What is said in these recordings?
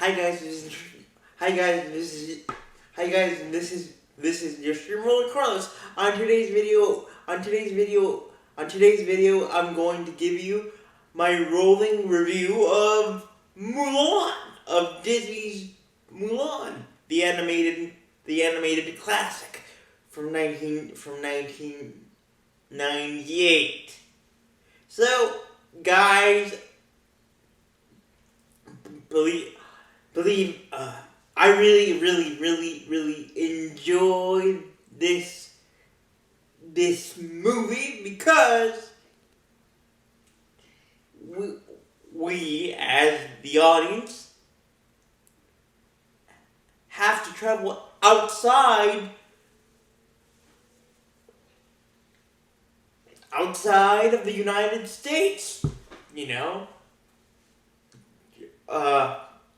Hi guys, hi guys, hi guys, this is your streamer Carlos. On today's video, I'm going to give you my rolling review of Mulan, of Disney's Mulan, the animated classic from 1998. So, guys, believe I really enjoyed this movie because we as the audience have to travel outside of the United States, you know.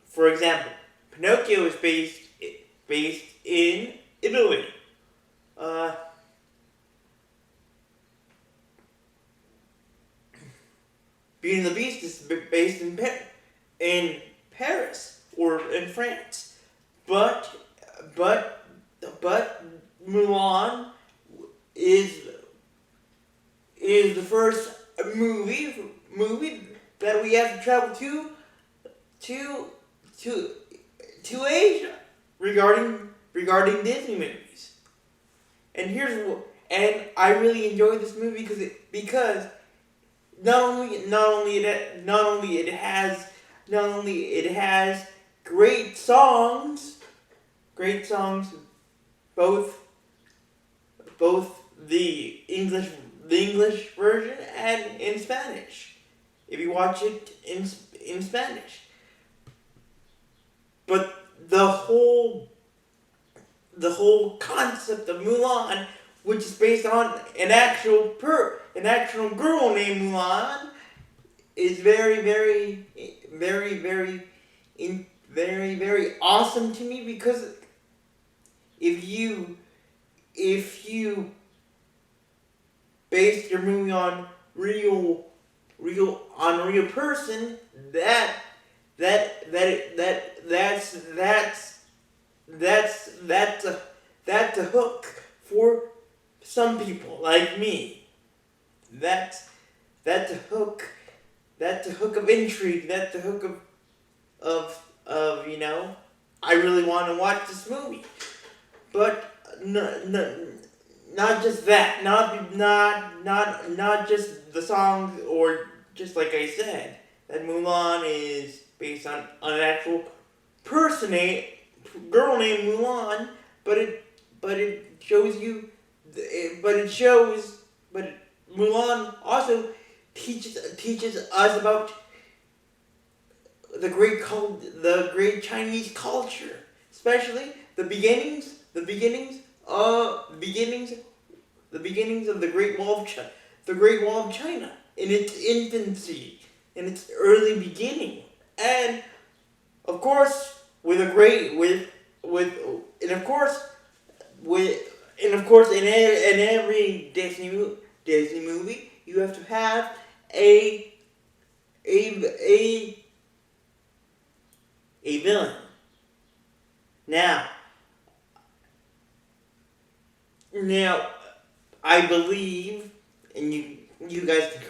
For example, Pinocchio is based in Italy. Beauty and the Beast is based in Paris or in France, but Mulan is the first movie that we have to travel to Asia regarding Disney movies. And I really enjoyed this movie because not only it has great songs, both the English version and in Spanish, if you watch it in Spanish. But the whole concept of Mulan, which is based on an actual girl named Mulan, is very awesome to me, because if you base your movie on real person, that's a hook for some people like me. That's a hook of intrigue. That's a hook of I really want to watch this movie. But not just that. Not just the songs, or just like I said, that Mulan is based on an actual girl named Mulan, but Mulan also teaches us about the great Chinese culture, especially the beginnings of the Great Wall of China in its infancy, in its early beginning, and of course in every Disney movie you have to have a villain. Now I believe, and you guys can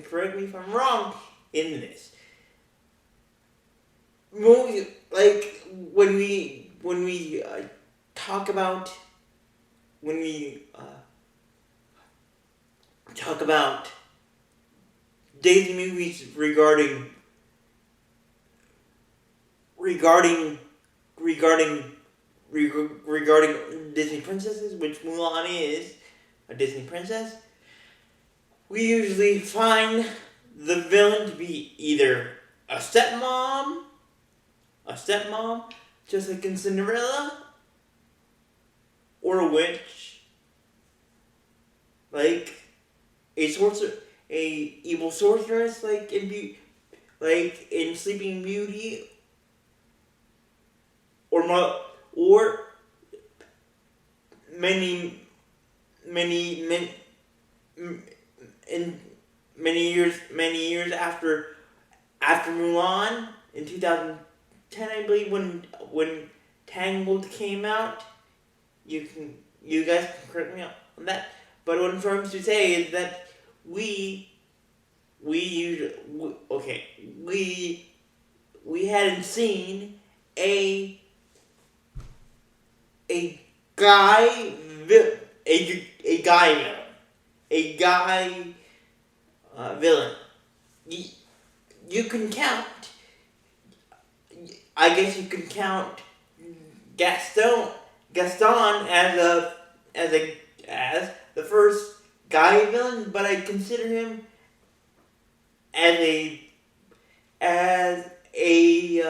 correct me if I'm wrong in this. Movies, like when we talk about Disney movies regarding Disney princesses, which Mulan is a Disney princess, we usually find the villain to be either a stepmom, just like in Cinderella, or a witch, like a evil sorceress, like in Sleeping Beauty, or many years after Mulan, in 2010, I believe, when Tangled came out. You guys can correct me on that. But what I'm trying to say is that we hadn't seen a a guy a guy villain, a guy villain. You can count. I guess you can count Gaston as the first guy villain, but I consider him as a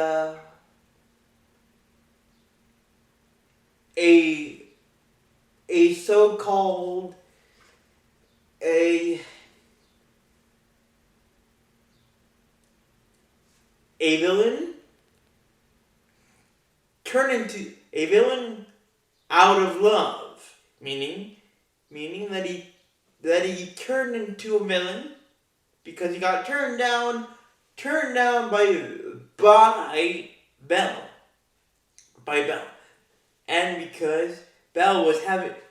a so-called a villain turn into a villain out of love, meaning that he turned into a villain because he got turned down by Belle, and because Belle was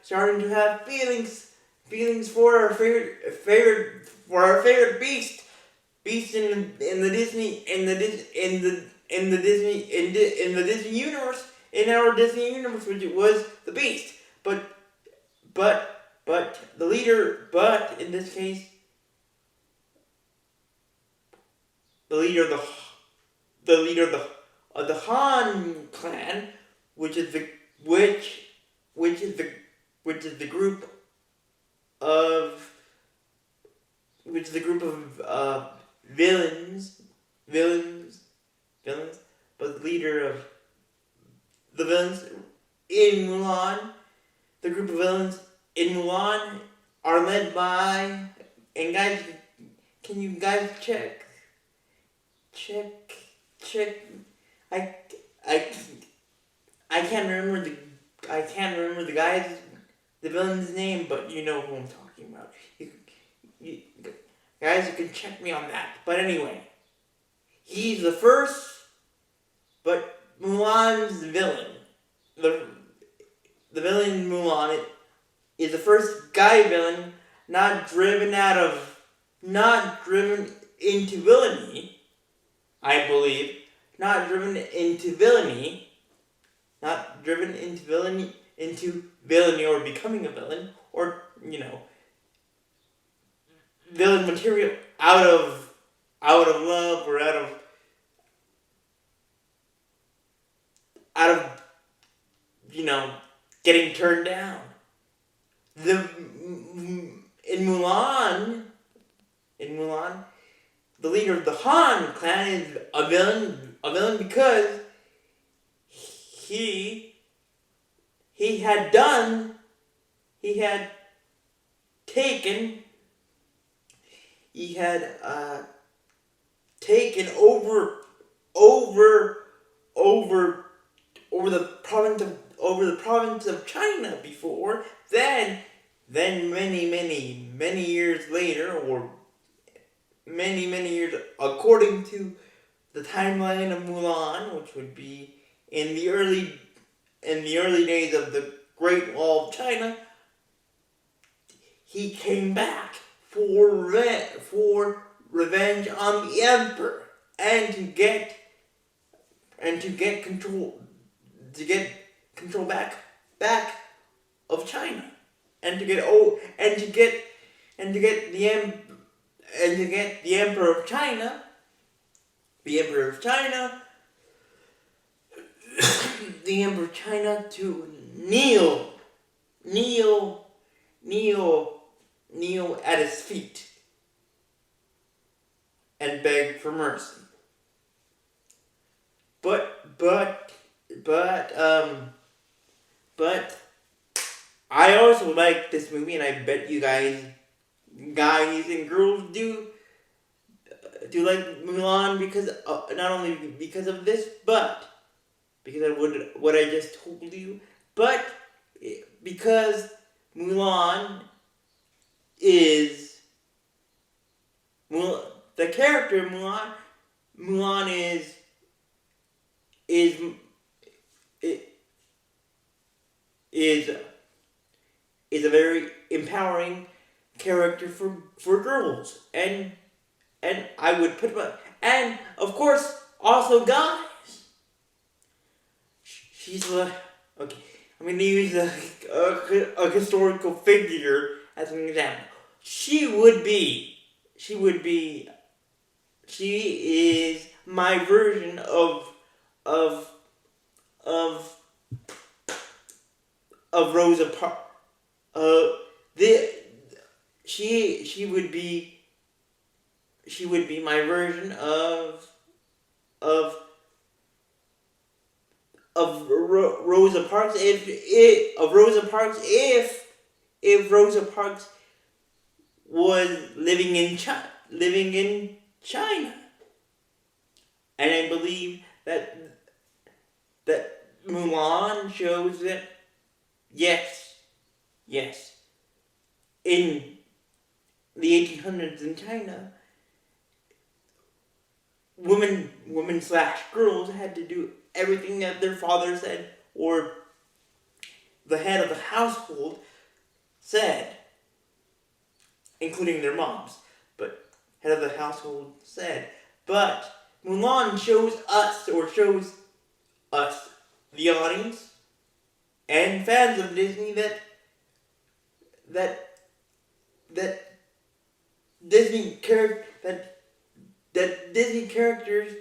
starting to have feelings for our favorite beast in the Disney universe, in our Disney universe, which was the Beast. But the leader, in this case, the leader of the Han clan, which is the group of villains, but the leader of the villains in Mulan, the group of villains in Mulan are led by, and guys, can you guys check? I can't remember the the villain's name, but you know who I'm talking about. Guys, you can check me on that. But anyway, he's the first, but Mulan's villain, the villain in Mulan is the first guy villain not driven into villainy. I believe not driven into villainy or becoming a villain, or villain material out of love, or out of getting turned down. In Mulan, the leader of the Han clan is a villain because he had taken over the province of China before. Then many years later, or many years according to the timeline of Mulan, which would be in the early days of the Great Wall of China, he came back for revenge on the emperor, and to get control back of China, and to get the emperor of China to kneel at his feet and beg for mercy. But I also like this movie, and I bet you guys and girls do like Mulan, because not only because of this, but because of what I just told you, but because Mulan is the character Mulan is is is is a very empowering character for girls, and I would put my, and of course also guys. She's okay. I'm gonna use a historical figure as an example. She is my version of of Rosa Parks. The she would be my version of Rosa Parks if Rosa Parks was living in China, and I believe that Mulan shows that yes, in the 1800s in China, women slash girls had to do everything that their father said, or the head of the household said, including their moms, but head of the household said. But Mulan shows us, the audience, and fans of Disney that Disney character that Disney characters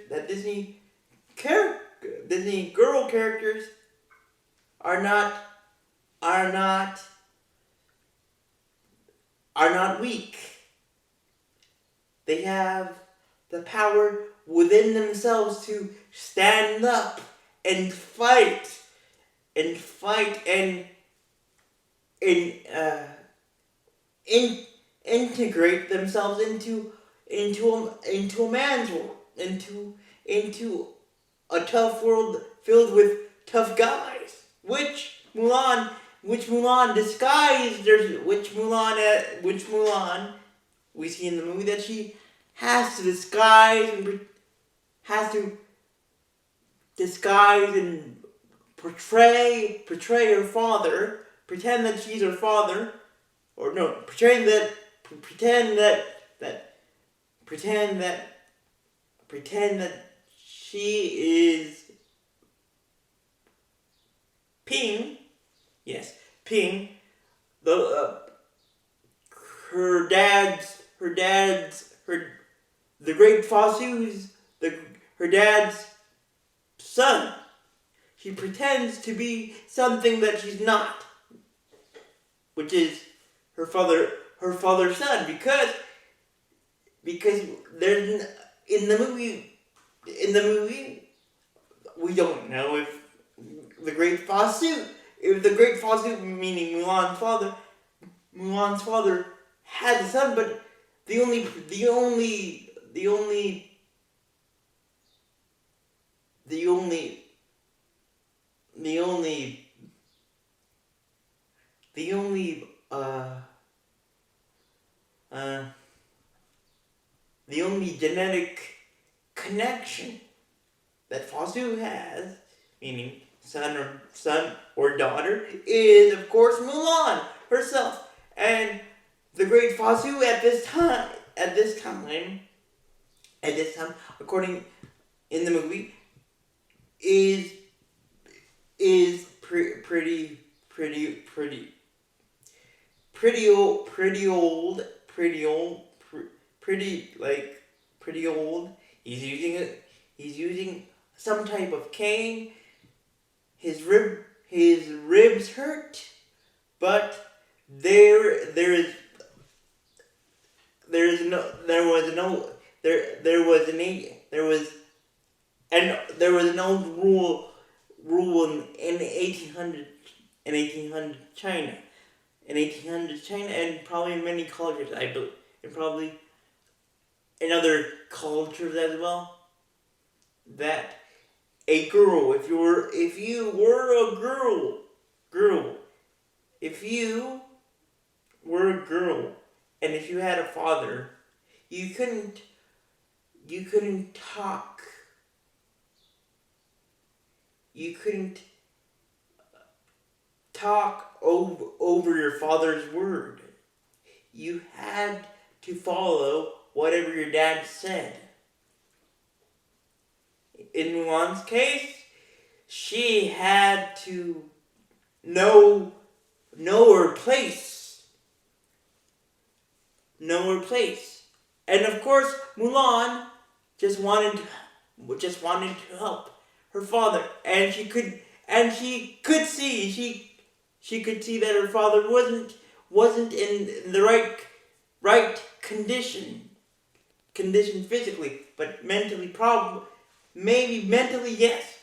Disney girl characters are not weak. They have the power within themselves to stand up and fight and integrate themselves into a man's world, into a tough world filled with tough guys, which Mulan disguised, which Mulan we see in the movie that she has to disguise and portray her father, pretend that she's her father, or no, pretend that she is Ping. Yes, Ping. The the great Fosu's her dad's son. She pretends to be something that she's not, which is her father's son, because there's in the movie we don't know if the great Fosu, meaning Mulan's father had a son, but the only genetic connection that Fosu has, meaning son or daughter, is of course Mulan herself. And the great Fosu at this time, according in the movie, is pretty old. He's using some type of cane. His ribs hurt, but there was an old rule in 1800 China. In 1800 China, and probably in many cultures, I believe, and probably in other cultures as well, that a girl, if you were a girl, and if you had a father, you couldn't talk you couldn't talk over your father's word. You had to follow whatever your dad said. In Mulan's case, she had to know her place. Know her place. And of course, Mulan just wanted to help her father, and she could see that her father wasn't in the right condition physically, but mentally yes,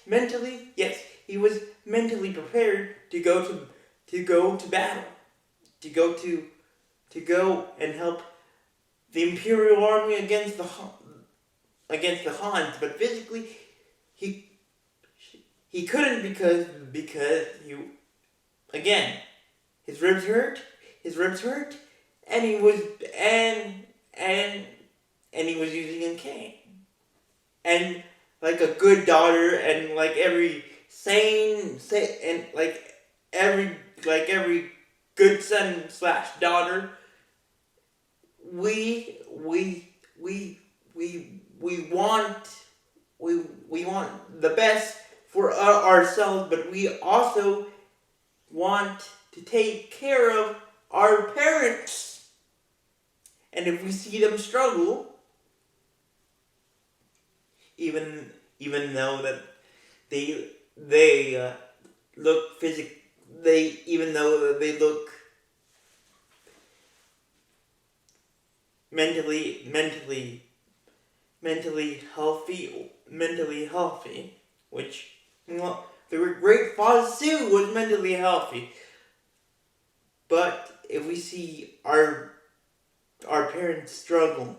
he was mentally prepared to go to battle, to go and help the Imperial Army against the Hans, but physically he couldn't because again his ribs hurt, and he was using a cane. And like a good daughter, and like every every good son / daughter, we want the best for ourselves, but we also want to take care of our parents. And if we see them struggle, even though that they look even though they look mentally healthy, which the Great Fazu was mentally healthy. But if we see our parents struggle,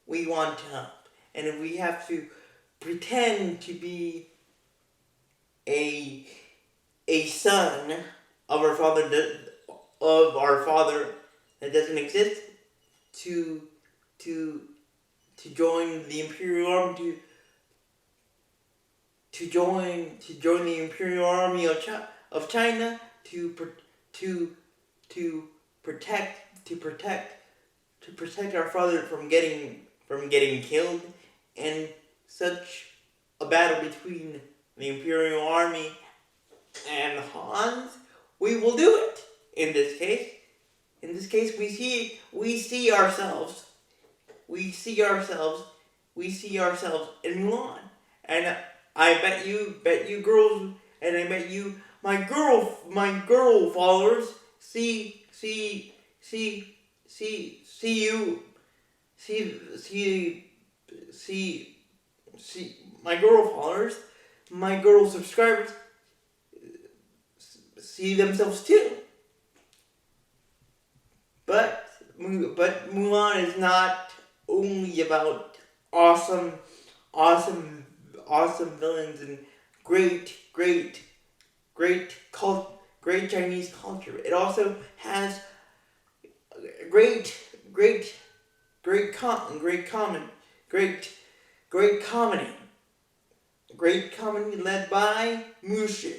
we want to help. And if we have to pretend to be a son of our father that doesn't exist, to join the Imperial Army, to join the Imperial Army of China, to protect our father from getting killed in such a battle between the Imperial Army and the Hans, we will do it. In this case, we see ourselves in Mulan, and I bet you girls, and I bet you my girl followers see my girl followers, my girl subscribers see themselves too. But Mulan is not only about awesome villains and great Chinese culture. It also has great comedy led by Mushu,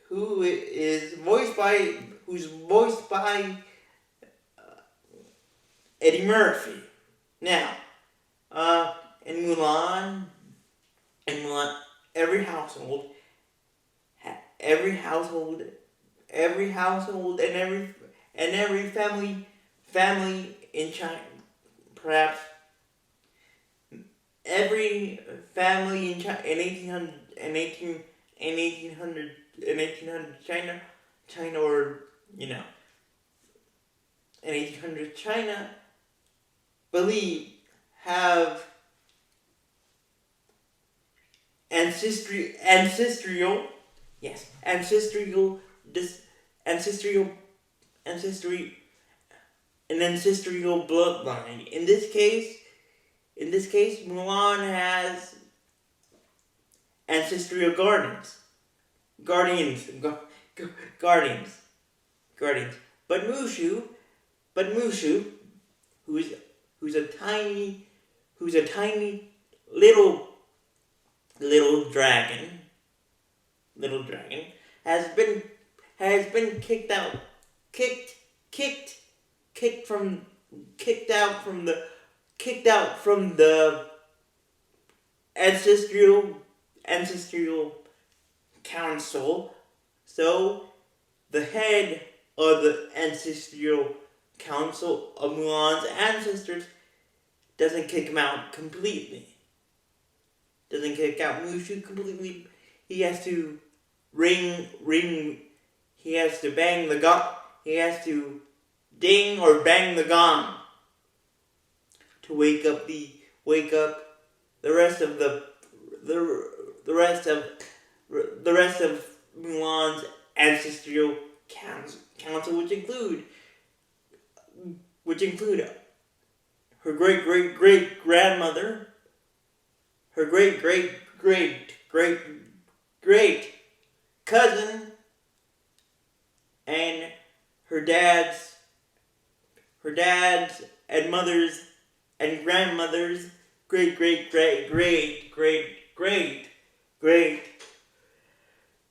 who's voiced by Eddie Murphy. Now, in Mulan, every household and every family in China, perhaps every family in China in 1800 China, or in 1800 China, have ancestral bloodline. In this case, Mulan has ancestral guardians. But Mushu, who's a tiny little little dragon, little dragon, has been kicked out, kicked, kicked, kicked from, kicked out from the ancestral council. So the head of the ancestral council of Mulan's ancestors doesn't kick him out completely. Doesn't kick out Mushu completely. He has to he has to bang the gong. He has to ding or bang the gong to wake up the rest of the rest of Mulan's ancestral council, which include her great grandmother, her great cousin, and her dad's and mother's and grandmother's great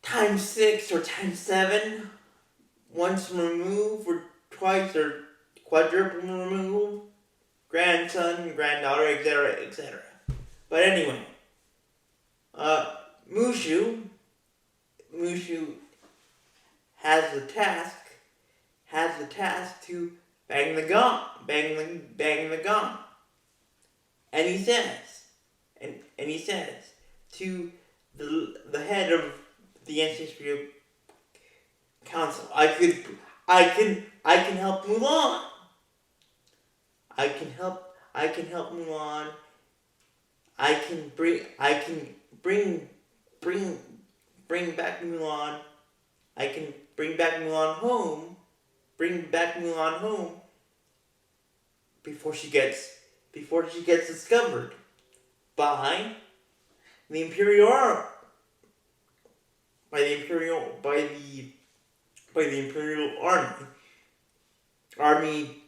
times 6 or times 7, once removed or twice or quadruple removed, grandson, granddaughter, etc. But anyway, Mushu has the task to bang the gong, and he says to the head of the ancestral council, I can help Mulan. I can help Mulan. I can bring back Mulan. I can bring back Mulan home. Before she gets discovered by the Imperial army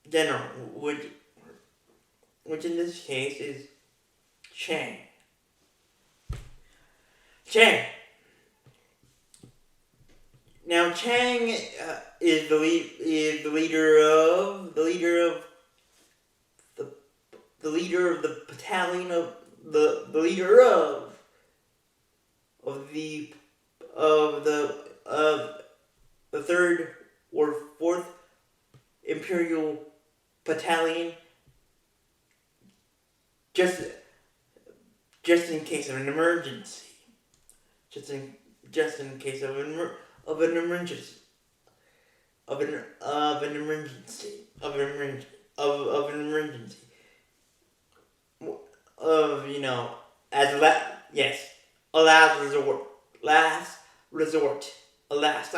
general, which in this case is Chang. Now Chang is the leader of the battalion of the leader of the 3rd or 4th Imperial Battalion, just in case of an emergency. Just in case of an emergency. As a last resort, a last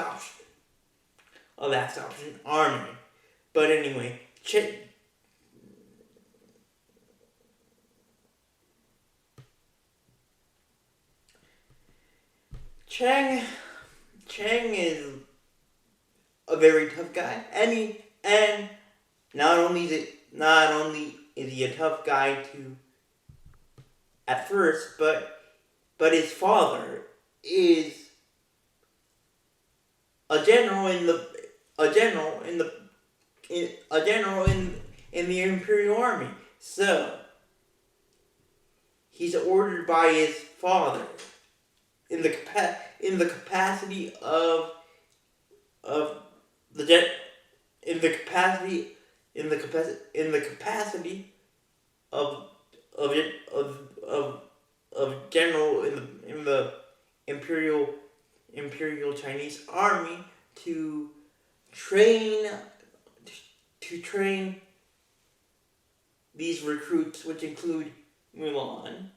option army. But anyway, Chang is a very tough guy, and not only is he a tough guy to at first, but his father is a general in the Imperial Army. So he's ordered by his father in the capacity of general in the Imperial Chinese Army to train these recruits, which include Mulan.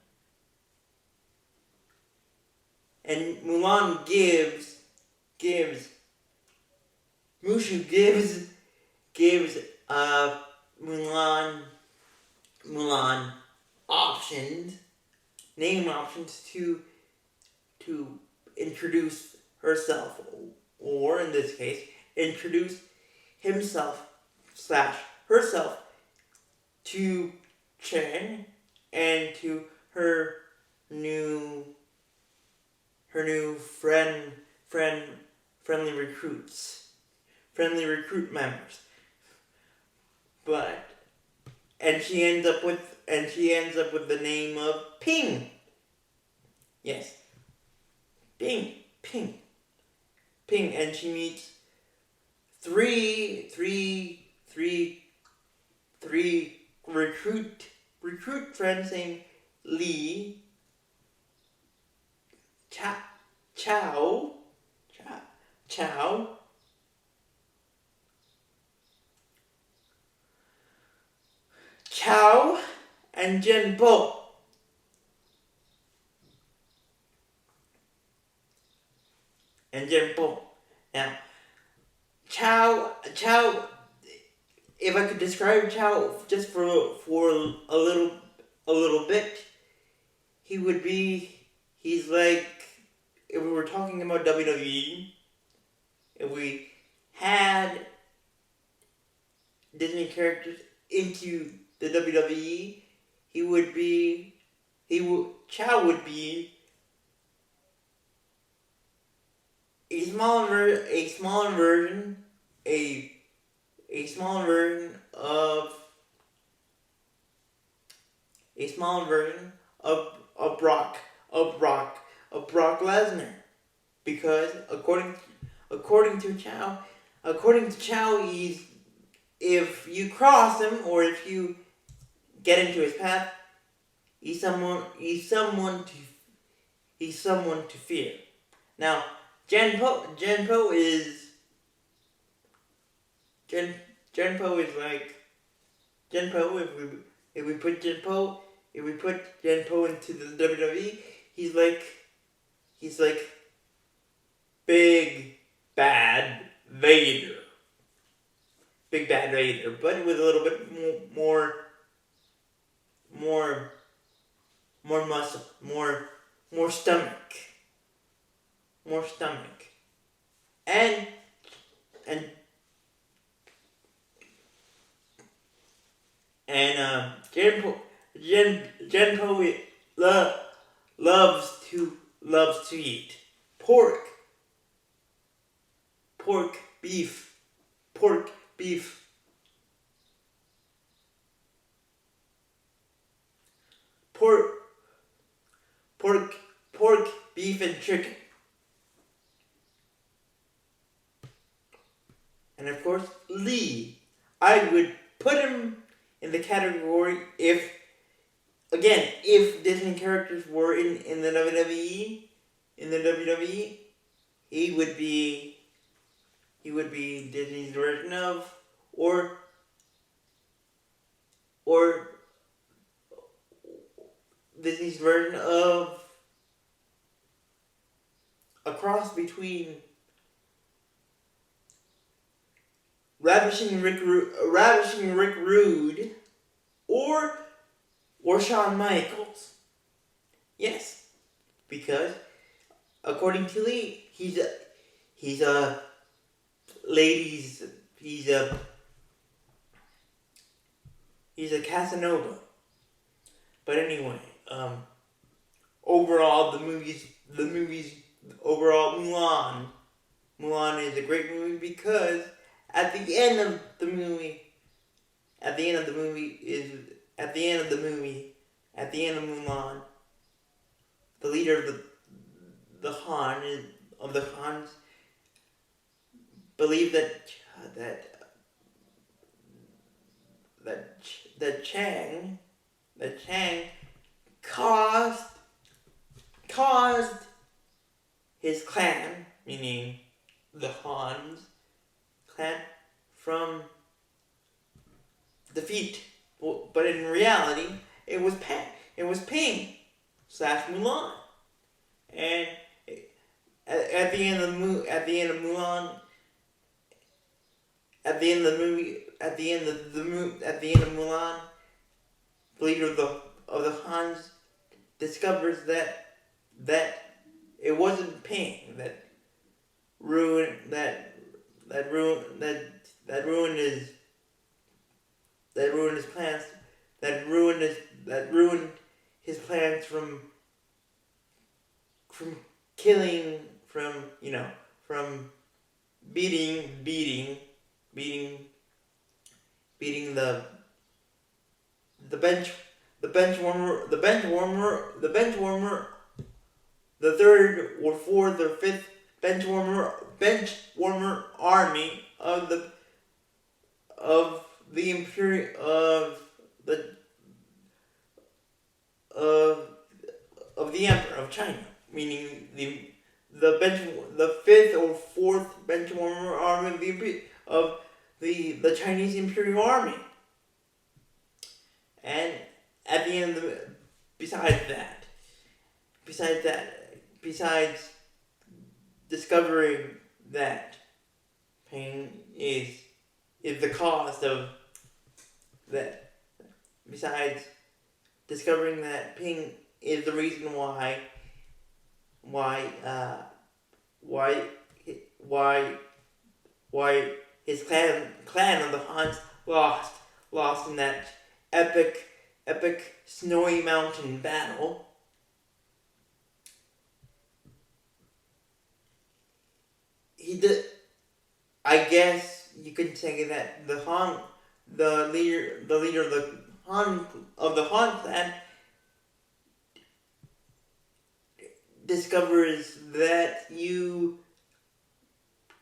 And Mushu gives Mulan name options to introduce herself, or in this case, introduce himself/herself to Chen and to her new her new friendly recruit members. But and she ends up with the name of Ping. Yes, Ping, and she meets three recruit friends named Lee, Chow, Chow, Chow, and Jen Bo. Now, Chow, if I could describe Chow just for a little bit, he's like, if we were talking about WWE, if we had Disney characters into the WWE, Chow would be a smaller version of Brock Lesnar, because according to Chow, if you cross him or if you get into his path, he's someone to fear. Now, Jen Po is like if we put Jen Po into the WWE, he's like Big Bad Vader. But with a little bit more muscle, more stomach, and Jen Po loves to eat pork, beef, pork, beef, beef, and chicken. And of course, Lee. I would put him in the category if Disney characters were in the WWE, he would be Disney's version of, or Disney's version of a cross between Ravishing Rick Rude or Shawn Michaels. Yes, because according to Lee, he's a Casanova. But anyway, overall Mulan is a great movie because at the end of the movie, Mulan, the leader of the Hans believe that Chang caused his clan, meaning the Hans clan, from defeat. But in reality, it was Ping / Mulan, and at the end of Mulan, the leader of the Hans discovers that it wasn't Ping that ruined his plans from killing, from beating beating beating the bench the bench warmer the third or fourth or fifth bench warmer army of the imperial of the emperor of China, meaning the fifth or fourth bench warmer army of the Chinese imperial army. And at the end of the, besides discovering that pain is the cause of that, besides discovering that pain is the reason why his clan of the Huns lost in that epic snowy mountain battle. He did. I guess you could say that the leader of the Han clan discovers that you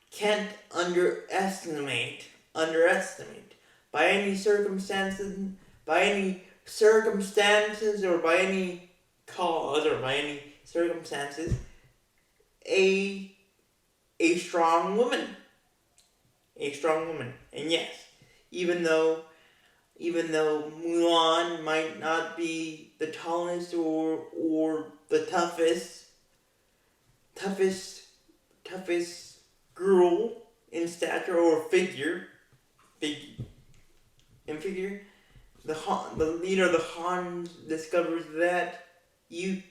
can't underestimate by any circumstances or by any cause or by any circumstances a strong woman. And yes, even though Mulan might not be the tallest or the toughest girl in stature or figure, the leader of the Han discovers that you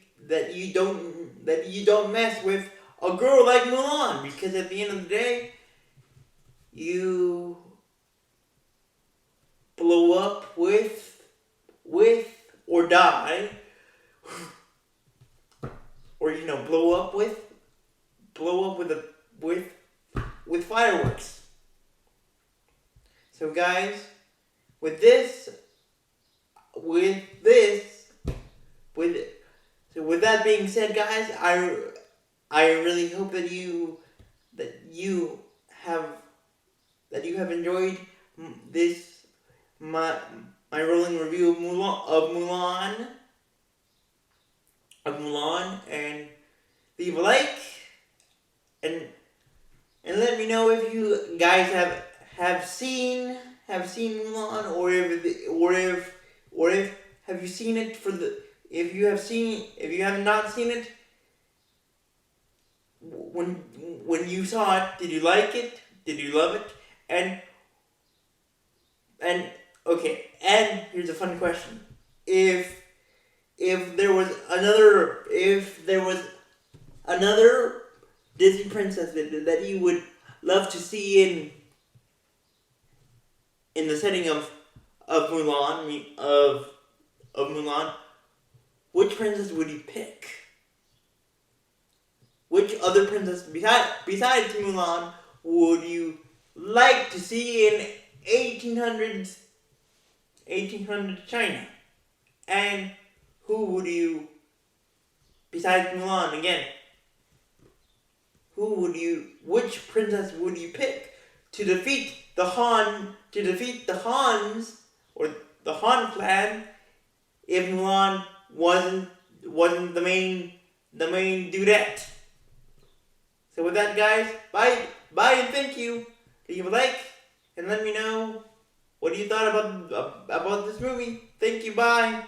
don't mess with a girl like Mulan, because at the end of the day, you blow up with or die, or blow up with fireworks. So guys, with that being said, guys, I really hope that you have enjoyed my rolling review of Mulan, and leave a like and let me know if you guys have seen Mulan, or if have you seen it if you have not seen it, when you saw it, did you like it? Did you love it? And here's a fun question. If there was another Disney princess that you would love to see in the setting of Mulan, which princess would you pick? Which other princess besides Mulan would you like to see in 1800s China? And who would you, besides Mulan again, which princess would you pick to defeat the Hans or the Han clan if Mulan wasn't the main dudette? So with that, guys, bye and thank you. Leave a like and let me know what you thought about this movie. Thank you, bye.